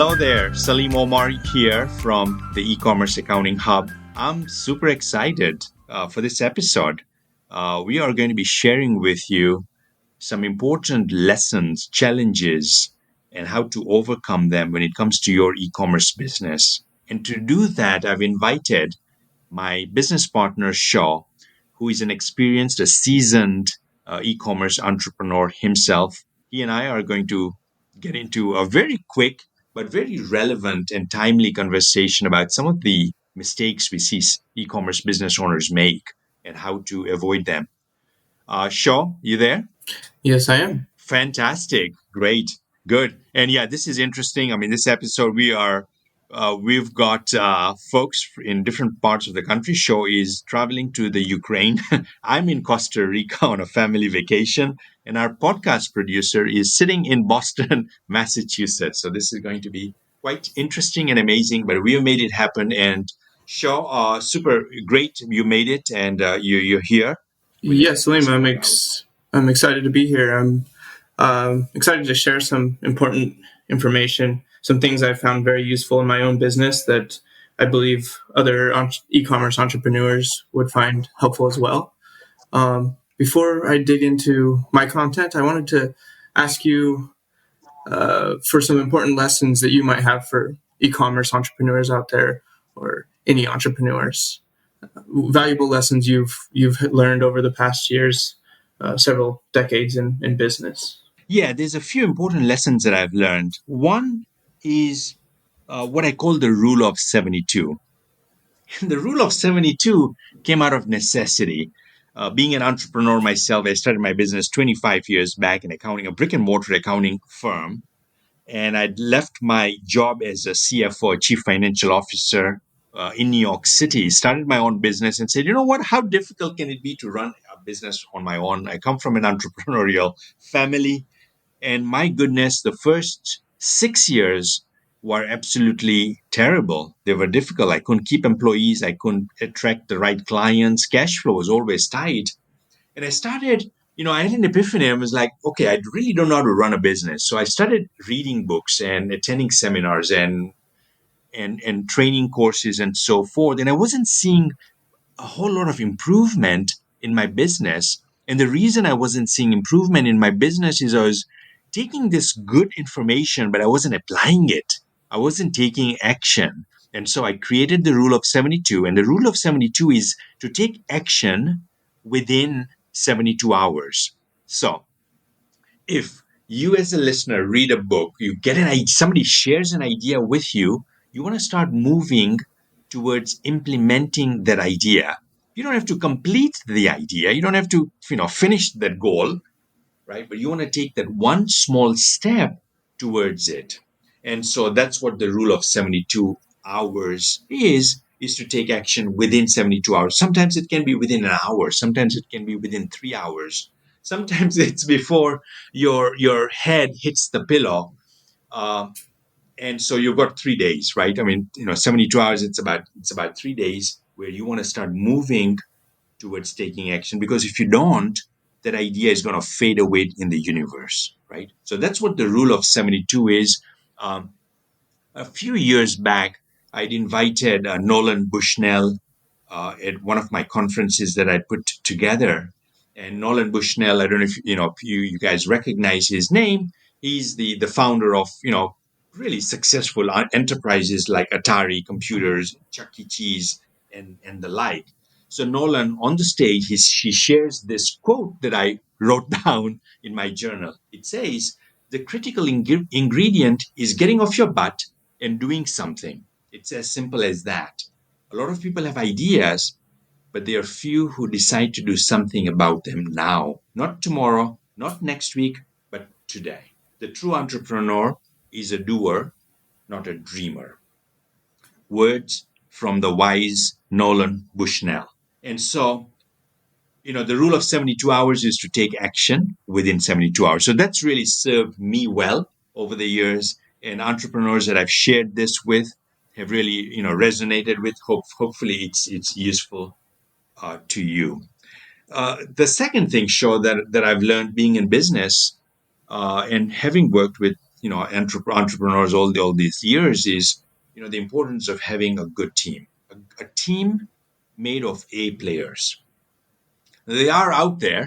Hello there, Salim Omar here from the eCommerce Accounting Hub. I'm super excited for this episode. We are going to be sharing with you some important lessons, challenges, and how to overcome them when it comes to your e-commerce business. And to do that, I've invited my business partner, Shaw, who is an experienced, a seasoned e-commerce entrepreneur himself. He and I are going to get into a very quick but very relevant and timely conversation about some of the mistakes we see e-commerce business owners make and how to avoid them. Shaw, you there? Yes, I am. Fantastic. Great. Good. And yeah, this is interesting. I mean, this episode we've got folks in different parts of the country. Show is traveling to the Ukraine. I'm in Costa Rica on a family vacation, and our podcast producer is sitting in Boston, Massachusetts. So this is going to be quite interesting and amazing. But we have made it happen. And Shaw, super great. You made it, and you're here. We're going to Yes, Salim, explore how. I'm excited to be here. I'm excited to share some important information, some things I've found very useful in my own business that I believe other e-commerce entrepreneurs would find helpful as well. Before I dig into my content, I wanted to ask you for some important lessons that you might have for e-commerce entrepreneurs out there, or any entrepreneurs. Valuable lessons you've learned over the past years, several decades in business. Yeah, there's a few important lessons that I've learned. One is what I call the rule of 72. The rule of 72 came out of necessity. Being an entrepreneur myself, I started my business 25 years back in accounting, a brick and mortar accounting firm. And I'd left my job as a CFO, Chief Financial Officer, in New York City, started my own business and said, you know what, how difficult can it be to run a business on my own? I come from an entrepreneurial family. And my goodness, the first 6 years were absolutely terrible. They were difficult. I couldn't keep employees. I couldn't attract the right clients. Cash flow was always tight. And I started, I had an epiphany. I was like, okay, I really don't know how to run a business. So I started reading books and attending seminars and training courses and so forth. And I wasn't seeing a whole lot of improvement in my business. And the reason I wasn't seeing improvement in my business is I was taking this good information, but I wasn't applying it. I wasn't taking action. And so I created the rule of 72. And the rule of 72 is to take action within 72 hours. So if you as a listener read a book, you get an idea, somebody shares an idea with you, you want to start moving towards implementing that idea. You don't have to complete the idea. You don't have to, finish that goal, right? But you want to take that one small step towards it. And so that's what the rule of 72 hours is to take action within 72 hours. Sometimes it can be within an hour. Sometimes it can be within 3 hours. Sometimes it's before your head hits the pillow. Uh, and so you've got 3 days, right? I mean, 72 hours, it's about 3 days where you want to start moving towards taking action, because if you don't, that idea is going to fade away in the universe, right? So that's what the rule of 72 is. A few years back, I'd invited Nolan Bushnell at one of my conferences that I put together. And Nolan Bushnell, I don't know if you guys recognize his name. He's the founder of really successful enterprises like Atari Computers, Chuck E. Cheese, and the like. So Nolan on the stage, he shares this quote that I wrote down in my journal. It says, "The critical ingredient is getting off your butt and doing something." It's as simple as that. A lot of people have ideas, but there are few who decide to do something about them now. Not tomorrow, not next week, but today. The true entrepreneur is a doer, not a dreamer. Words from the wise Nolan Bushnell. And so, the rule of 72 hours is to take action within 72 hours. So that's really served me well over the years. And entrepreneurs that I've shared this with have really, resonated with. Hopefully it's useful to you. The second thing, show that I've learned being in business and having worked with entrepreneurs all these years is the importance of having a good team, a team made of A players. They are out there.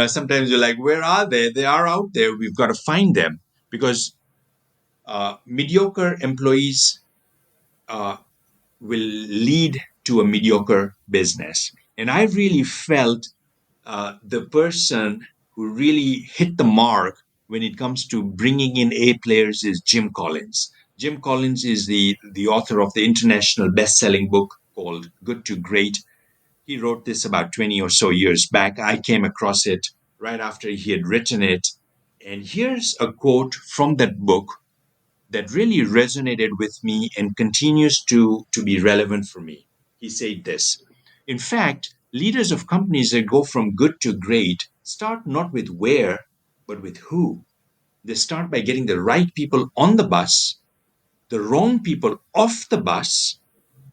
Sometimes you're like, where are they? They are out there. We've got to find them because mediocre employees uh, will lead to a mediocre business. And I really felt the person who really hit the mark when it comes to bringing in A players is Jim Collins. Jim Collins is the author of the international best-selling book called Good to Great. He wrote this about 20 or so years back. I came across it right after he had written it. And here's a quote from that book that really resonated with me and continues to be relevant for me. He said this: in fact, leaders of companies that go from good to great start not with where, but with who. They start by getting the right people on the bus, the wrong people off the bus,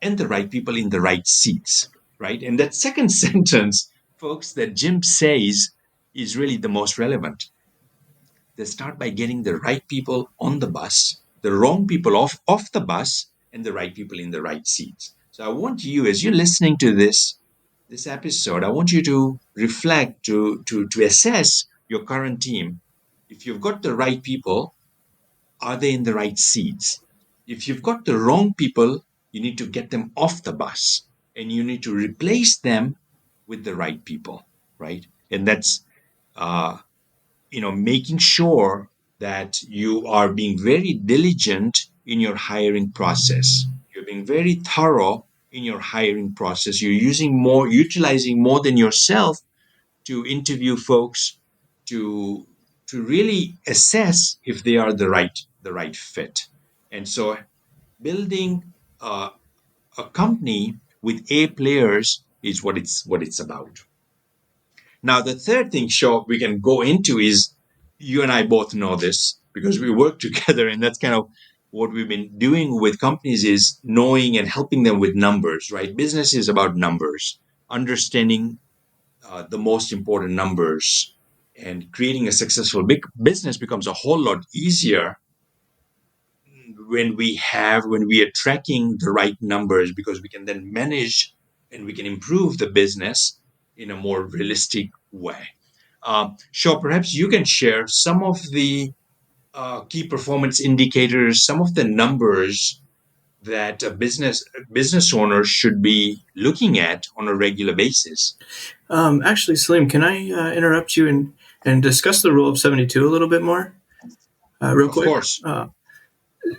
and the right people in the right seats, right? And that second sentence, folks, that Jim says is really the most relevant. They start by getting the right people on the bus, the wrong people off the bus, and the right people in the right seats. So I want you, as you're listening to this episode, I want you to reflect, to assess your current team. If you've got the right people, are they in the right seats? If you've got the wrong people, you need to get them off the bus and you need to replace them with the right people, right? And that's uh, making sure that you are being very diligent in your hiring process. You're being very thorough in your hiring process. You're utilizing more than yourself to interview folks, to really assess if they are the right fit. And so building a company with A players is what it's about. Now, the third thing, sure, we can go into is, you and I both know this because we work together, and that's kind of what we've been doing with companies is knowing and helping them with numbers, right? Business is about numbers, understanding the most important numbers, and creating a successful big business becomes a whole lot easier when we are tracking the right numbers, because we can then manage and we can improve the business in a more realistic way. Sure, perhaps you can share some of the key performance indicators, some of the numbers that a business owner should be looking at on a regular basis. Actually, Salim, can I interrupt you and discuss the rule of 72 a little bit more, real Of quick? course.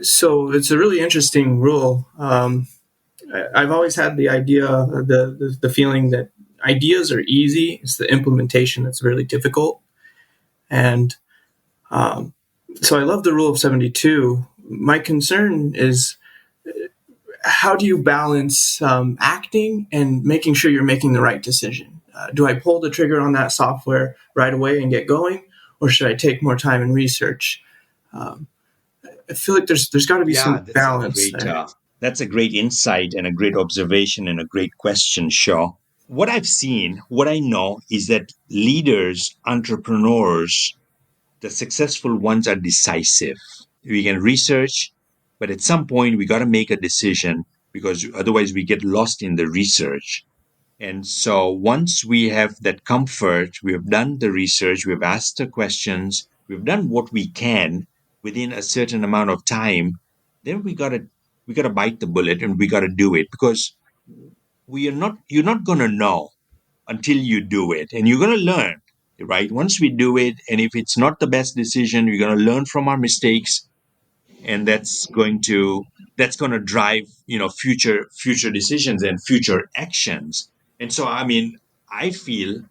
So it's a really interesting rule. I've always had the idea, the feeling that ideas are easy. It's the implementation that's really difficult. And um, so I love the rule of 72. My concern is, how do you balance acting and making sure you're making the right decision? Do I pull the trigger on that software right away and get going, or should I take more time and research? Um, I feel like there's got to be Yeah, some that's a balance great there. that's a great insight and a great observation and a great question, Shaw. What I've seen, what I know is that leaders, entrepreneurs, the successful ones are decisive. We can research, but at some point we got to make a decision because otherwise we get lost in the research. And so once we have that comfort, we have done the research, we've asked the questions, we've done what we can within a certain amount of time, then we gotta bite the bullet and we gotta do it, because you're not gonna know until you do it, and you're gonna learn, right? Once we do it, and if it's not the best decision, we're gonna learn from our mistakes, and that's going to drive future decisions and future actions. And so, I mean, I feel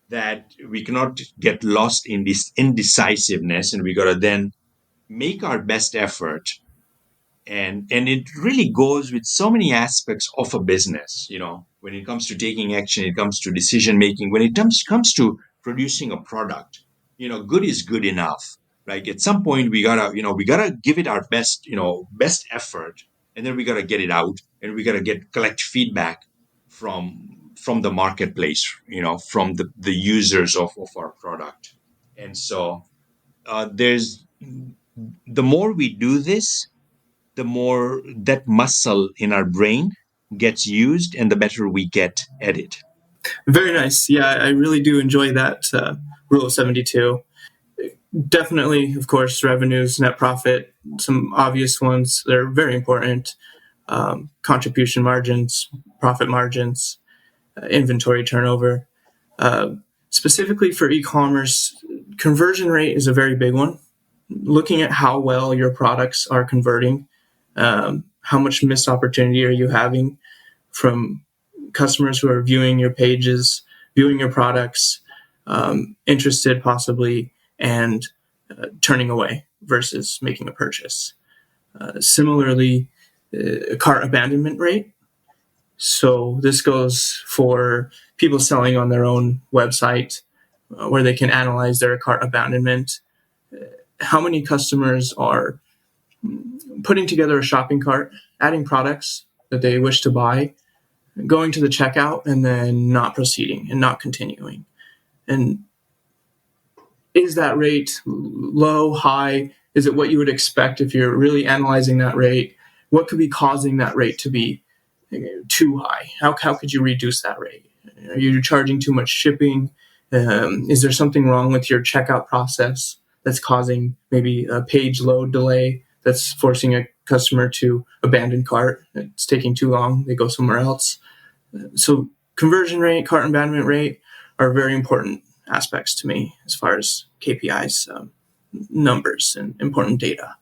that we cannot get lost in this indecisiveness, and we got to then make our best effort. And it really goes with so many aspects of a business, when it comes to taking action, it comes to decision making, when it comes to producing a product. Good is good enough. Like, at some point we gotta give it our best effort, and then we gotta get it out, and we gotta collect feedback from the marketplace, from the users of our product. And so there's The more we do this, the more that muscle in our brain gets used and the better we get at it. Very nice. Yeah, I really do enjoy that rule of 72. Definitely, of course, revenues, net profit, some obvious ones. They're very important. Contribution margins, profit margins, inventory turnover. Uh, Specifically for e-commerce, conversion rate is a very big one. Looking at how well your products are converting, how much missed opportunity are you having from customers who are viewing your pages, viewing your products, interested possibly, and turning away versus making a purchase. Similarly, cart abandonment rate. So this goes for people selling on their own website where they can analyze their cart abandonment. How many customers are putting together a shopping cart, adding products that they wish to buy, going to the checkout, and then not proceeding and not continuing? And is that rate low, high? Is it what you would expect if you're really analyzing that rate? What could be causing that rate to be too high? How could you reduce that rate? Are you charging too much shipping? Is there something wrong with your checkout process that's causing maybe a page load delay that's forcing a customer to abandon cart? It's taking too long. They go somewhere else. So conversion rate, cart abandonment rate are very important aspects to me as far as KPIs, numbers, and important data.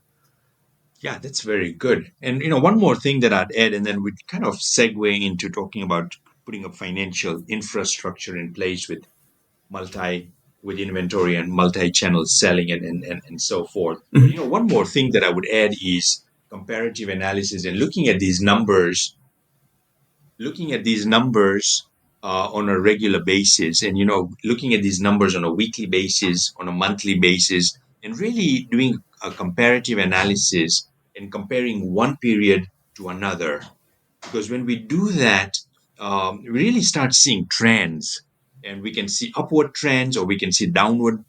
Yeah, that's very good. And one more thing that I'd add, and then we'd kind of segue into talking about putting a financial infrastructure in place with with inventory and multi-channel selling and so forth. But Mm-hmm. one more thing that I would add is comparative analysis and looking at these numbers on a regular basis, and looking at these numbers on a weekly basis, on a monthly basis, and really doing a comparative analysis and comparing one period to another. Because when we do that, we really start seeing trends, and we can see upward trends, or we can see downward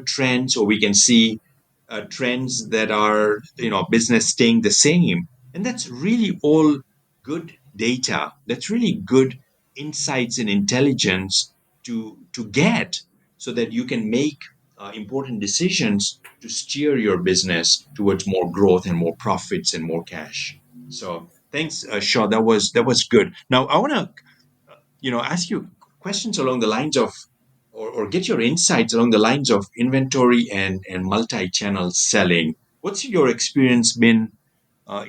trends, or we can see trends that are business staying the same. And that's really all good data. That's really good insights and intelligence to get, so that you can make important decisions to steer your business towards more growth and more profits and more cash. So thanks, Shaw. That was good. Now I want to ask you questions along the lines of, or get your insights along the lines of inventory and multi-channel selling. What's your experience been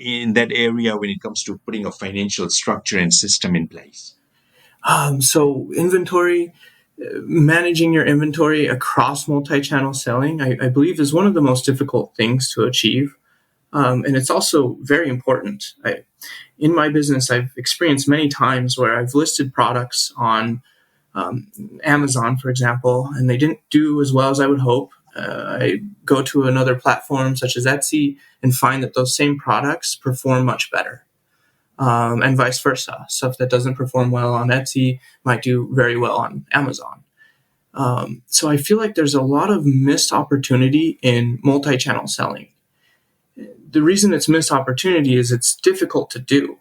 in that area when it comes to putting a financial structure and system in place? So inventory, managing your inventory across multi-channel selling, I believe, is one of the most difficult things to achieve. And it's also very important. In my business, I've experienced many times where I've listed products on Amazon, for example, and they didn't do as well as I would hope. I go to another platform such as Etsy and find that those same products perform much better. And vice versa. Stuff that doesn't perform well on Etsy might do very well on Amazon. So I feel like there's a lot of missed opportunity in multi-channel selling. The reason it's missed opportunity is it's difficult to do.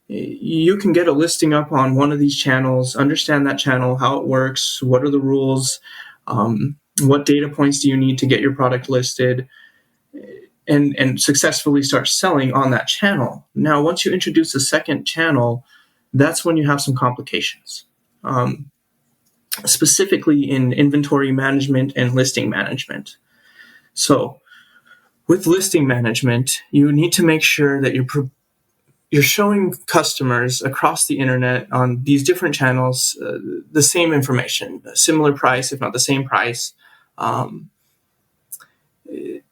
You can get a listing up on one of these channels, understand that channel, how it works, what are the rules, what data points do you need to get your product listed, and successfully start selling on that channel. Now, once you introduce a second channel, that's when you have some complications, specifically in inventory management and listing management. So with listing management, you need to make sure that you're showing customers across the internet on these different channels the same information, a similar price, if not the same price, um,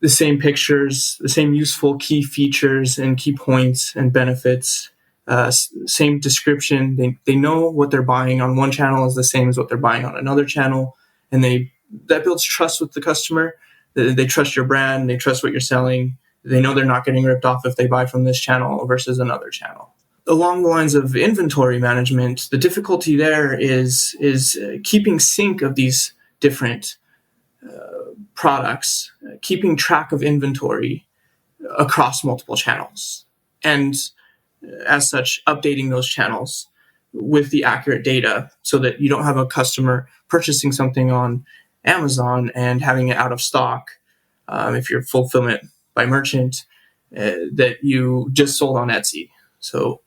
the same pictures, the same useful key features and key points and benefits, same description. They know what they're buying on one channel is the same as what they're buying on another channel, and that builds trust with the customer. They trust your brand, they trust what you're selling. They know they're not getting ripped off if they buy from this channel versus another channel. Along the lines of inventory management, the difficulty there is keeping sync of these different products, keeping track of inventory across multiple channels, and as such, updating those channels with the accurate data so that you don't have a customer purchasing something on Amazon and having it out of stock if you're fulfillment by merchant that you just sold on Etsy. So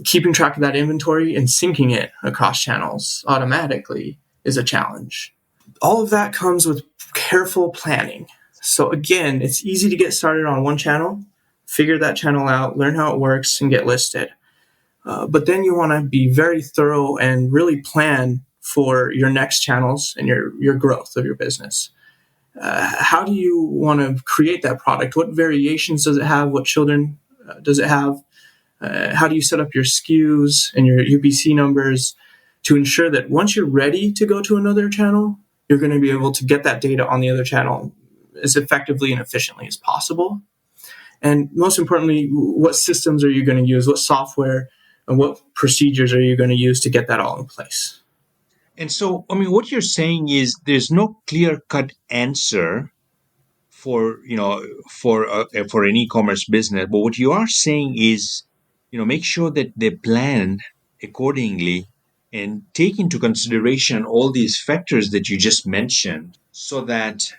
keeping track of that inventory and syncing it across channels automatically is a challenge. All of that comes with careful planning. So again, it's easy to get started on one channel, figure that channel out, learn how it works, and get listed. But then you want to be very thorough and really plan for your next channels and your growth of your business. How do you want to create that product? What variations does it have? What children does it have? How do you set up your SKUs and your UPC numbers to ensure that once you're ready to go to another channel, you're going to be able to get that data on the other channel as effectively and efficiently as possible? And most importantly, what systems are you going to use? What software and what procedures are you going to use to get that all in place? And so, I mean, what you're saying is there's no clear-cut answer for an e-commerce business. But what you are saying is, make sure that they plan accordingly and take into consideration all these factors that you just mentioned, so that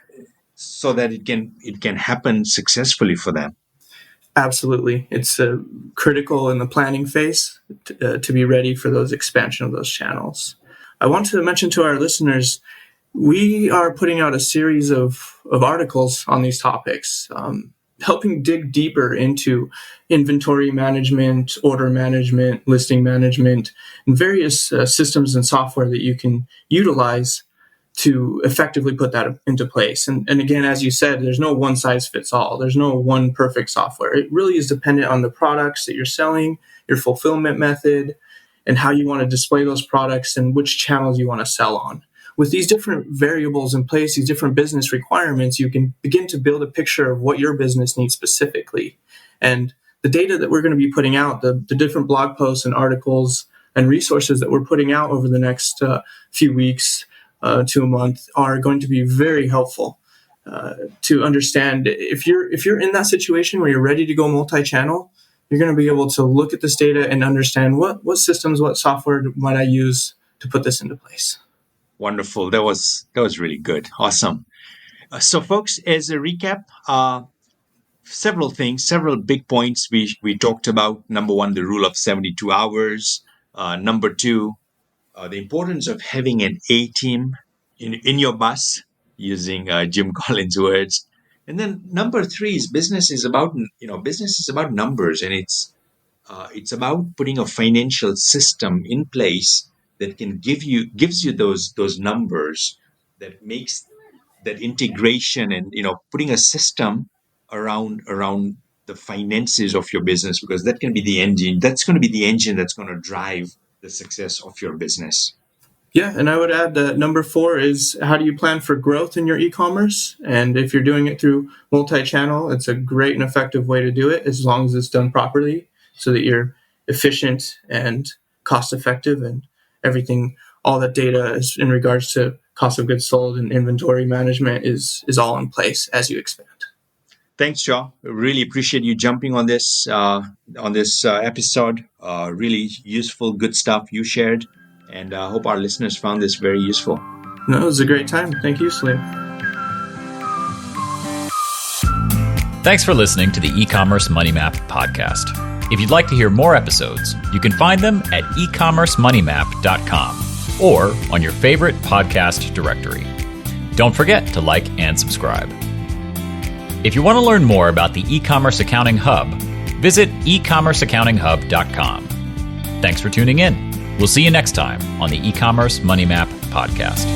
it can happen successfully for them. Absolutely. It's critical in the planning phase to be ready for those expansion of those channels. I want to mention to our listeners, we are putting out a series of articles on these topics, helping dig deeper into inventory management, order management, listing management, and various systems and software that you can utilize to effectively put that into place. And again, as you said, there's no one size fits all. There's no one perfect software. It really is dependent on the products that you're selling, your fulfillment method, and how you want to display those products and which channels you want to sell on. With these different variables in place, these different business requirements, you can begin to build a picture of what your business needs specifically. And the data that we're going to be putting out, the different blog posts and articles and resources that we're putting out over the next few weeks to a month are going to be very helpful to understand. If you're in that situation where you're ready to go multi-channel, you're going to be able to look at this data and understand what systems, what software might I use to put this into place. Wonderful. That was really good. Awesome. So, folks, as a recap, several big points we talked about. Number one, the rule of 72 hours. Number two, the importance of having an A team in your bus, using Jim Collins' words. And then number three is business is about numbers, and it's about putting a financial system in place that gives you those numbers, that makes that integration, and putting a system around the finances of your business, because that can be the engine. That's going to be the engine that's going to drive the success of your business. Yeah, and I would add that number 4 is, how do you plan for growth in your e-commerce? And if you're doing it through multi-channel, it's a great and effective way to do it, as long as it's done properly, so that you're efficient and cost-effective, and everything, all that data is in regards to cost of goods sold and inventory management is all in place as you expand. Thanks, Joe. Really appreciate you jumping on this episode. Really useful, good stuff you shared. And I hope our listeners found this very useful. No, it was a great time. Thank you, Salim. Thanks for listening to the eCommerce Money Map podcast. If you'd like to hear more episodes, you can find them at ecommercemoneymap.com or on your favorite podcast directory. Don't forget to like and subscribe. If you want to learn more about the eCommerce Accounting Hub, visit ecommerceaccountinghub.com. Thanks for tuning in. We'll see you next time on the eCommerce Money Map podcast.